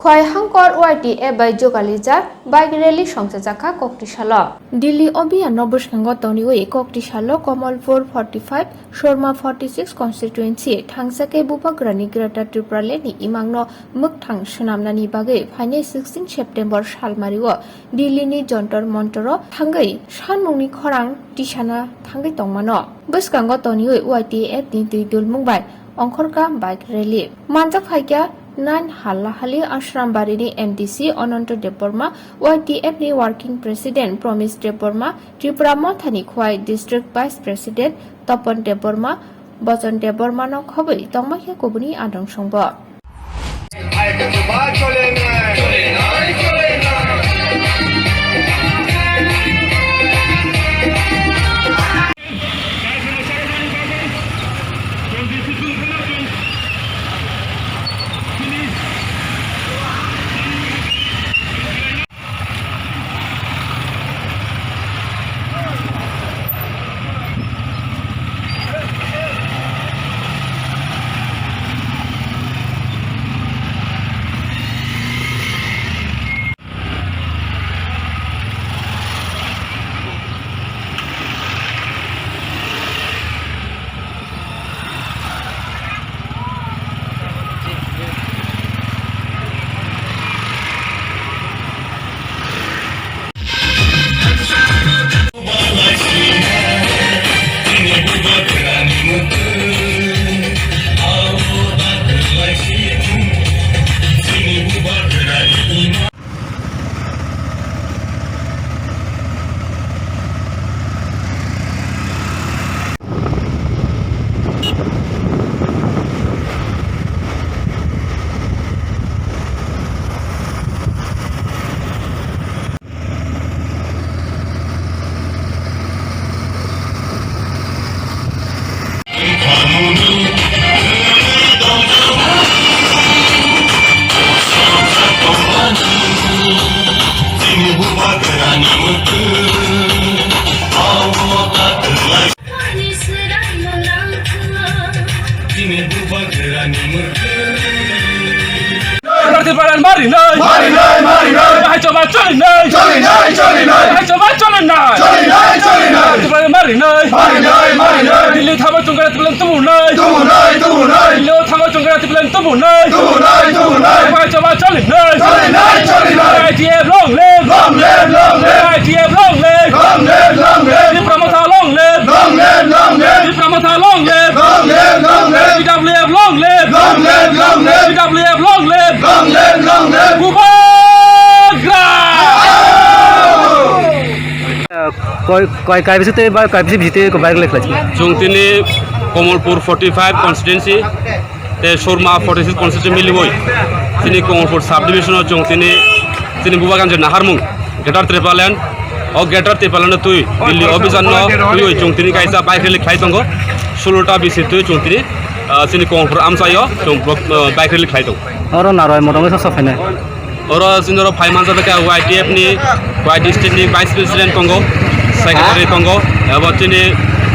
খয় হাংকর ওয়াইটি এবাই যোগালিজার bike rally সংসাজাখা ককটিশাল Delhi অভিযান নবসঙ্গ তনিওয়ে ককটিশাল Kamalpur 45 Sharma 46 constituency থাংসাকে বুপাগ্রানি greater ত্রিপুরালেনি ইমাংন মুকথাং সুনামনানি বাগে ফাইনে 16 September সালমারিও দিল্লিনি Jantar Mantar থাঙ্গै সানमुंनि খরাং টিসানা থাঙ্গै তংমানো বসকাঙ্গ তনিওয়ে Y T F নি দুইদুল মুंबाइ अंखरका बाइक रैली मानजाक फाइक्या 9 हाल्लाहाली आश्रामबारिनि एमडीसी अनंत देबबर्मा वाईटीएफ नि वर्किंग प्रेसिडेंट प्रमिस देबबर्मा त्रिपुरा मथानि खुवाई district vice president Tapan Debbarma Bachan Debbarma न खबै तंमाखिया कोबुनि आदं संब दिल्ली थांबा चुंगरा तिपलन तुमु नै दिल्ली थांबा चुंगरा तिपलन तुमु नै भाई चबा चलि नै ITF long live ITF long live प्रमोथा long live प्रमोथा long live PWF long live PWF long live কয় কাইবিসতে বা কাইবিসি ভিতে বাইক লেখলাছি जोंतिनि कमलपुर 45 कन्स्टिट्युएन्सी ते शर्मा 46 कन्स्टिट्युएन्सी मिलिबय तिनि कमलपुर सब डिविजन जोंतिनि बुबागानजे नाहारमुं गेटार त्रिपालेन अ गेटार त्रिपालेन तुइ दिल्ली अभियान तुइ जोंतिनि काइसा बाइक रेली खाइ दंगो 16टा बिसि तुइ जोंतिनि तिनि कमलपुर आमसायो जों बाइक रेली खाइ दं और नारय मदंगे सफायनाय और जिनरो 5 मानसा तक वाईटीएफ नि वाई डिस्ट्रिक्ट नि वाइस प्रेसिडेंट दंगो सेक्रेटारि दंगो एबं तिनि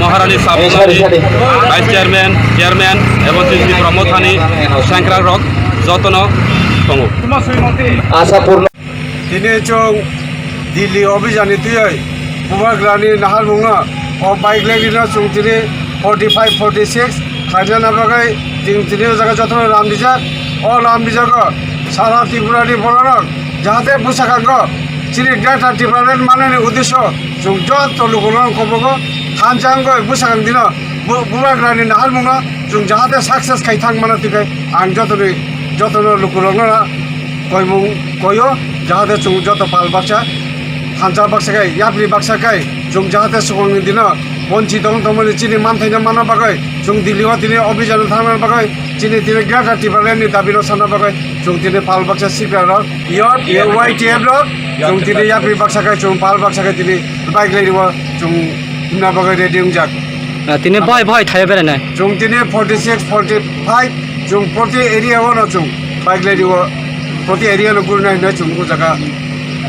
महारानी साबुमानि वाइस चेयरमैन एबं तिनि प्रमोथानि सांक्रा रक जतन दंगो आशापूर्ण दिनै जों दिल्ली अभियाननि तुयै बुबाग्रानि नाहारमुंनो अ बाइक रेलिनो जों दिनै 45 46 खायजाना बागै जों दिनै जागा जतन रामबिजाक अ रामबिजाक सारा त्रिपुरानि बर'रक जाहाथे बुसाखांगो चिनि ग्रेटार त्रिपुरानि माननि उद्देश्य जों जत लुगुलन खबगो हानजांगो बुसाखां दिनो बुबाग्रानि नाहारमुंनो जों जाहाथे सक्सेस खायथां मानो तिखाय आं जतन लुगुलन कयमुं कयो जाहाथे जों जत पाल बाक्सा हानजा बाक्साखाय याप्रि बाक्साखाय जों जाहाथे सुगंनि दिनो बन्चि दं तमनि चिनि मानथायनो मानो बागै जों दिल्लीआव दिनै अभियान थांनो बागै चिनि दिनै ग्रेटार त्रिपुरानि दाबिनो साननो बागै जों दिनै पाल बाक्सा सिप्रारक इयर वाईटीएफ रक जों दिनै याप्रि बाक्साखाय जों पाल बाक्साखाय दिनै बाइक रेलिबो जों हिमना बागै रेडि जाक तिने भय थायो बेरायनाय जों दिनै 46 45 जों प्रति एरियायावनो जों बाइक रेलिबो प्रति एरियानो गुरनाय जों जागा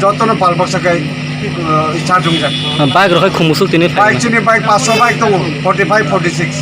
जतन पाल बाक्साखाय स्टार्ट जाक बाइक रखै खुमुसुल तिने बाइक 500 बाइक दङ 45 46